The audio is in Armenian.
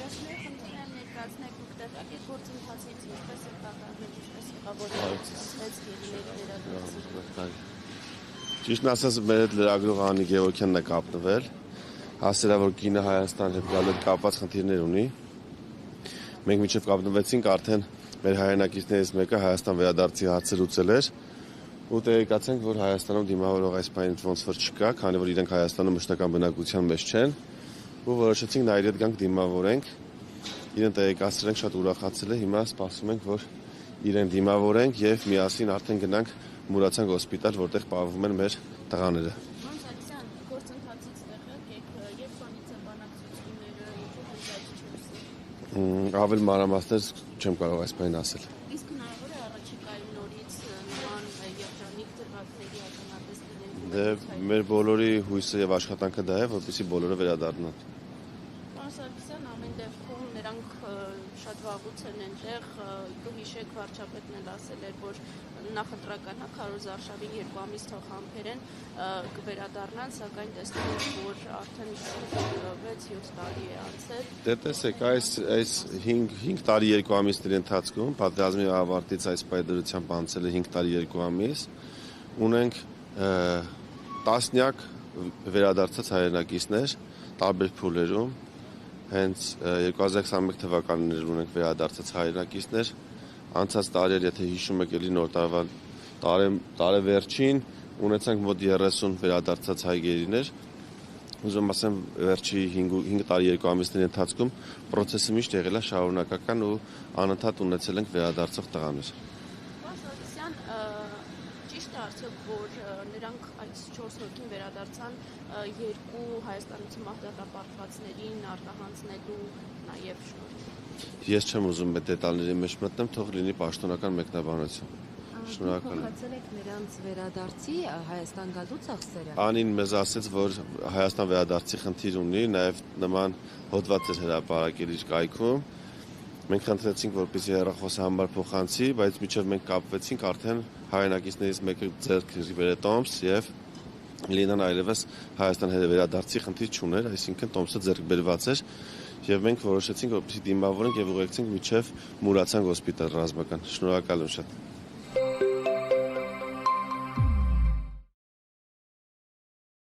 Ես խնդրում եմ ներկայացնել դուք տեղյակ եք գործընթացից, ինչպես է կատարվել, ինչպես եղավ, որ ստացվեց գերիների վերադարձը։ Ճիշտն ասած, մեր հետ լրագրող Անի Գևորգյանն է կապնվել, հասել է, որ կինը Հայաստան հետ գալու հետ կապված խնդիրներ ունի։ Մենք մինչև կապնվեցինք, արդեն մեր հայրենակիցներից մեկը Հայաստան վերադարձի հարցը լուծել էր ու տեղեկացանք, որ Հայաստանում դիմավորող այս բանը ոնց որ չկա, քանի որ իրենք Հայաստանում մշտական բնակության մեջ չեն, ու որոշեցինք նայր հետ գանք դիմավորենք։ Իրեն տեղեկացրել ենք, շատ ուրախացել է, հիմա սպասում ենք, որ իրեն դիմավորենք եւ միասին արդեն գնանք Մուրացան հոսպիտալ, որտեղ պահվում են մեր տղաները։ Գործընթացից տեղյակ եք, երբ բանից են բանակցությունները, ինչու հենց Ավել մանրամասներ չեմ կարող այս բանին ասել։ Իսկ հնարավոր է առաջիկայում նորից նման երջանիկ ծրագրերի ականատես լինենք։ Դե մեր բոլորի հույսը եւ աշխատանքը դա է, որպեսզի բոլորը վերադառնան։ Պարոն Սարգսյան, ամեն դեպքում նրանք շատ վաղուց են այնտեղ, կհիշեք վարչապետն էլ ասել էր, որ նախընտրական է Քարոզ Արշավին 2 ամիս թող համբերեն կվերադառնան, սակայն տեսնում ենք, որ արդեն 6-7 տարի է անցել։ Դե տեսեք, այս 5 տարի 2 ամիսների ընթացքում պատերազմի ավարտից այս պայդրությամբ անցել է 5 տարի 2 ամիս, ունենք տասնյակ վերադարձած հայրենակիցներ տարբեր փուլերում, հենց 2021 թվականին ունենք վերադարձած հայրենակիցներ, անցած տարիեր, եթե հիշում եք, էլի նոր տարեվերջին ունեցանք մոտ 30 վերադարձած հայ գերիներ։ Ուզում ասեմ, վերջի 5 տարի 2 ամիսների ընթացքում process-ը միշտ եղել է շարունակական ու անընդհատ ունեցել ենք վերադարձող տղաներ։ Սարգսյան, ճիշտ է արդյոք, որ նրանք այս 4 հոգին վերադարձան 2 Հայաստանից մահդատապարտվածներին արտահանձնելու նաև շնորհիվ։ Ես չեմ ուզում այդ դետալների մեջ մտնեմ, թող լինի պաշտոնական մեկնաբանություն։ Շնորհակալ եմ։ Փոխացել եք նրանց վերադարձի Հայաստան գալու ծախսերը։ Անին մեզ ասաց, որ Հայաստան վերադարձի խնդիր ունի, նաև նման հոդված էր հրապարակել իր կայքում։ Մենք խնդրեցինք, որպեսզի հեռախոսը համար փոխանցի, բայց մինչև մենք կապվեցինք, արդեն հայրենակիցներից մեկը ձեռք բերեց տոմս եւ Լինան այլևս Հայաստան վերադարձի խնդիր չուներ, այսինքն տոմսը ձեռք բերված էր եւ մենք որոշեցինք, որպեսզի դիմավորենք եւ ուղեկցենք մինչև Մուրացան հոսպիտալ ռազմական։ Շնորհակալ եմ շատ։